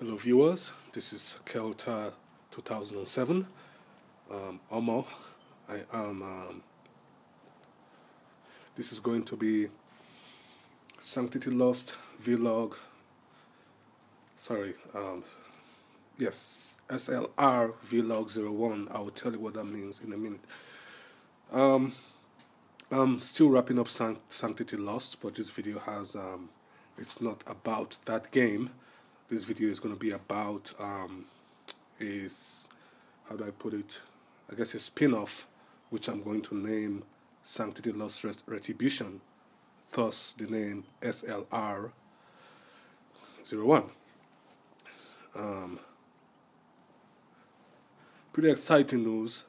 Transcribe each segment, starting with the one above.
Hello viewers, this is Kelta 2007. Omo, I am. This is going to be Sanctity Lost Vlog. Sorry, yes, SLR Vlog01. I will tell you what that means in a minute. I'm still wrapping up Sanctity Lost, but this video has it's not about that game. This video is going to be about is, how do I put it? I guess a spin-off, which I'm going to name Sanctity Lost Retribution. Thus, the name SLR01. Pretty exciting news.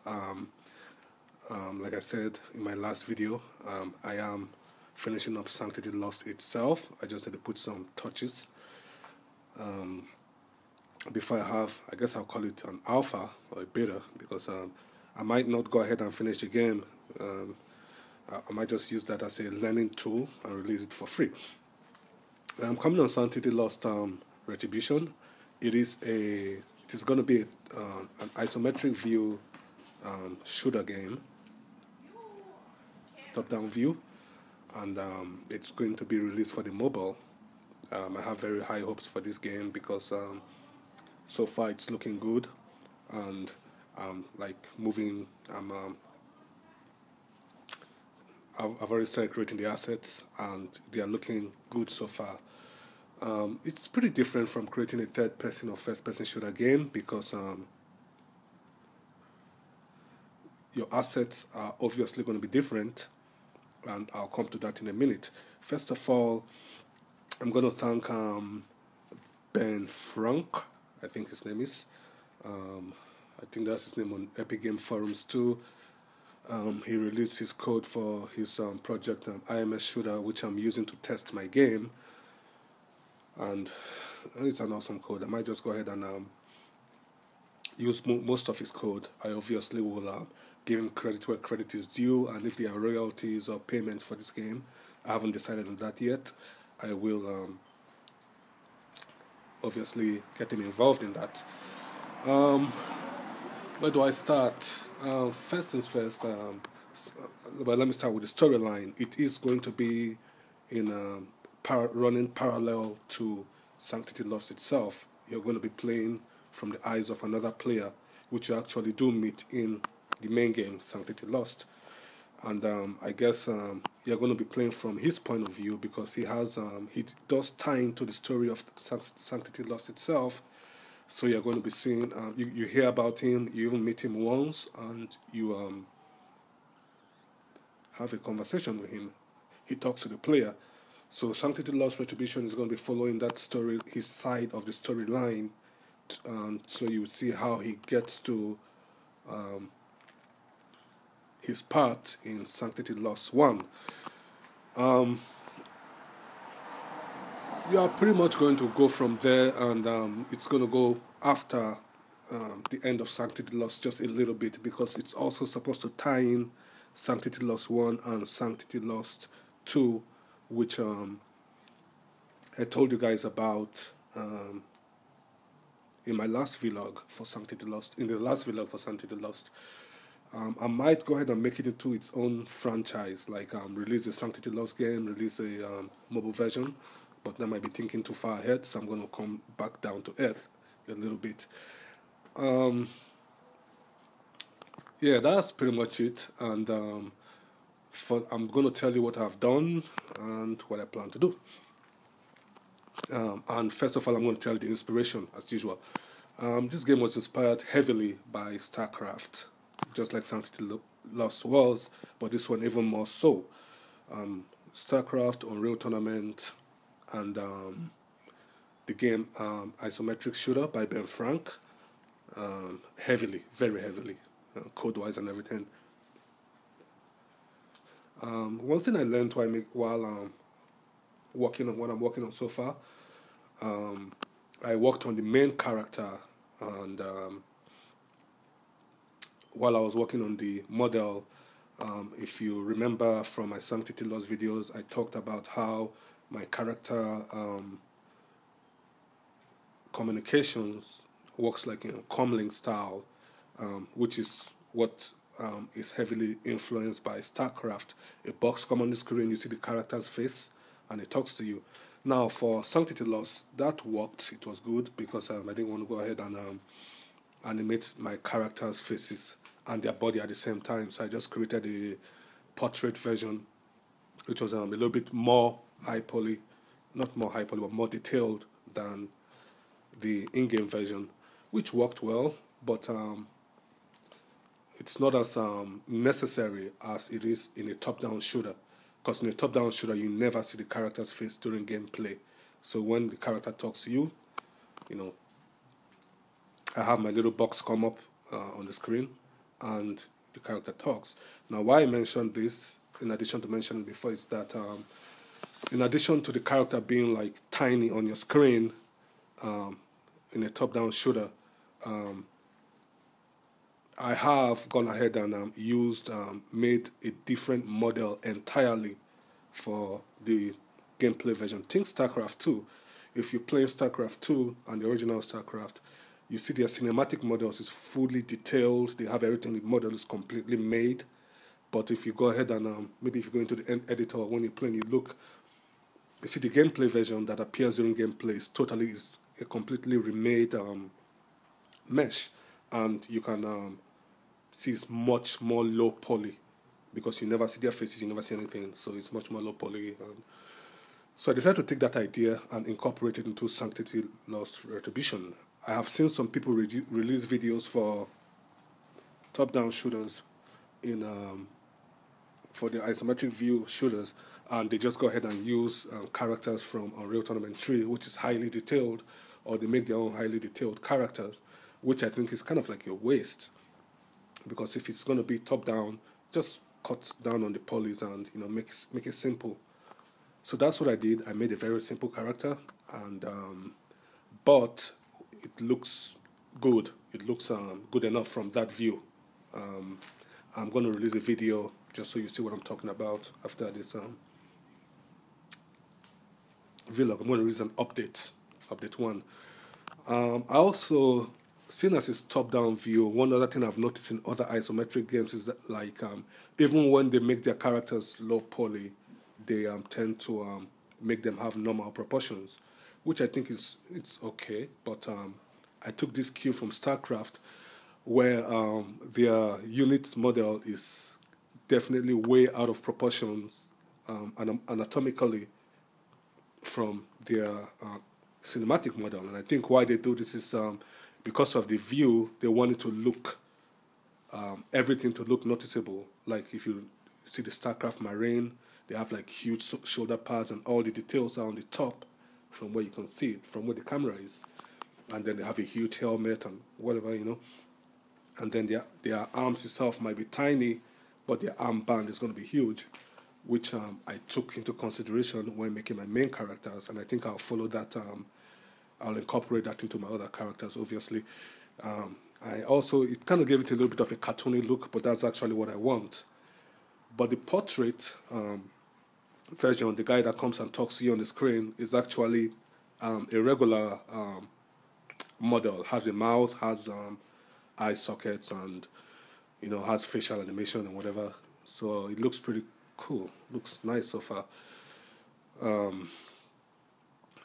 Like I said in my last video, I am finishing up Sanctity Lost itself. I just had to put some touches. Before I guess I'll call it an alpha or a beta, because I might not go ahead and finish the game. I might just use that as a learning tool and release it for free. Coming on Sanctity Lost Retribution, it is going to be an isometric view shooter game, top-down view, and it's going to be released for the mobile. I have very high hopes for this game because so far it's looking good, and I've already started creating the assets and they are looking good so far. It's pretty different from creating a third-person or first-person shooter game because your assets are obviously going to be different, and I'll come to that in a minute. First of all, I'm going to thank Ben Frank, I think his name is. I think that's his name on Epic Game Forums too. He released his code for his project IMS Shooter, which I'm using to test my game. And it's an awesome code. I might just go ahead and use most of his code. I obviously will give him credit where credit is due, and if there are royalties or payments for this game, I haven't decided on that yet. I will obviously get him involved in that. Where do I start? First things first, well, let me start with the storyline. It is going to be in running parallel to Sanctity Lost itself. You're going to be playing from the eyes of another player, which you actually do meet in the main game, Sanctity Lost. And I guess you're going to be playing from his point of view because he does tie into the story of Sanctity Lost itself. So you're going to be seeing, you hear about him, you even meet him once, and you have a conversation with him. He talks to the player. So Sanctity Lost Retribution is going to be following that story, his side of the storyline. So you see how he gets to his part in Sanctity Lost 1. You are pretty much going to go from there, and it's going to go after the end of Sanctity Lost just a little bit, because it's also supposed to tie in Sanctity Lost 1 and Sanctity Lost 2, which I told you guys about in my last vlog for Sanctity Lost. In the last vlog for Sanctity Lost, I might go ahead and make it into its own franchise, like release a Sanctity Lost game, release a mobile version, but that might be thinking too far ahead, so I'm going to come back down to earth a little bit. Yeah, that's pretty much it, and I'm going to tell you what I've done and what I plan to do. And first of all, I'm going to tell you the inspiration, as usual. This game was inspired heavily by StarCraft, just like Sanctity Lost was, but this one even more so. StarCraft, Unreal Tournament, and the game Isometric Shooter by Ben Frank, heavily, very heavily, code-wise and everything. One thing I learned while working on what I'm working on so far, I worked on the main character, and while I was working on the model, if you remember from my Sanctity Lost videos, I talked about how my character communications works like in comlink style, which is what is heavily influenced by StarCraft. A box come on the screen, you see the character's face, and it talks to you. Now, for Sanctity Lost, that worked. It was good because I didn't want to go ahead and animate my characters' faces and their body at the same time. So I just created a portrait version, which was a little bit more high poly, not more high poly, but more detailed than the in-game version, which worked well, but it's not as necessary as it is in a top-down shooter. Because in a top-down shooter, you never see the character's face during gameplay. So when the character talks to you, I have my little box come up on the screen, and the character talks. Now, why I mentioned this, in addition to mentioning before, is that in addition to the character being like tiny on your screen in a top-down shooter, I have gone ahead and made a different model entirely for the gameplay version. Think StarCraft 2. If you play StarCraft 2 and the original StarCraft, you see their cinematic models is fully detailed. They have everything. The model is completely made. But if you go ahead and maybe if you go into the editor when you're playing, you see the gameplay version that appears during gameplay is a completely remade mesh, and you can see it's much more low poly because you never see their faces, you never see anything, so it's much more low poly. So I decided to take that idea and incorporate it into Sanctity Lost Retribution. I have seen some people release videos for top-down shooters for the isometric view shooters, and they just go ahead and use characters from Unreal Tournament 3, which is highly detailed, or they make their own highly detailed characters, which I think is kind of like a waste. Because if it's going to be top-down, just cut down on the polys and make it simple. So that's what I did. I made a very simple character, and but it looks good. It looks good enough from that view. I'm going to release a video just so you see what I'm talking about after this vlog. I'm going to release an update 1. I also, seeing as it's top-down view, one other thing I've noticed in other isometric games is that even when they make their characters low poly, they tend to make them have normal proportions, which I think it's okay. But I took this cue from StarCraft, where their unit model is definitely way out of proportions anatomically from their cinematic model. And I think why they do this is because of the view. They want it to look, everything to look noticeable. Like if you see the StarCraft Marine, they have like huge shoulder pads and all the details are on the top from where you can see it, from where the camera is. And then they have a huge helmet and whatever, And then their arms itself might be tiny, but their armband is going to be huge, which I took into consideration when making my main characters, and I think I'll follow that. I'll incorporate that into my other characters, obviously. It kind of gave it a little bit of a cartoony look, but that's actually what I want. But the portrait version, the guy that comes and talks to you on the screen, is actually a regular model. Has a mouth, has eye sockets, and has facial animation and whatever. So it looks pretty cool. Looks nice so far.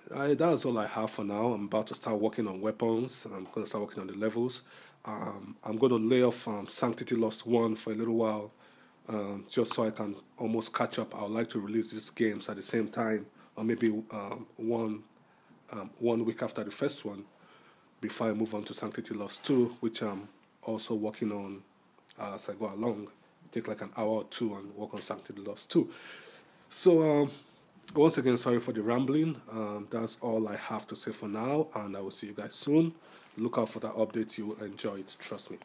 That's all I have for now. I'm about to start working on weapons. I'm going to start working on the levels. I'm going to lay off Sanctity Lost 1 for a little while, just so I can almost catch up. I would like to release these games at the same time, or maybe one week after the first one, before I move on to Sanctity Lost 2, which I'm also working on as I go along. Take like an hour or two and work on Sanctity Lost 2. So, once again, sorry for the rambling. That's all I have to say for now, and I will see you guys soon. Look out for the updates. You will enjoy it. Trust me.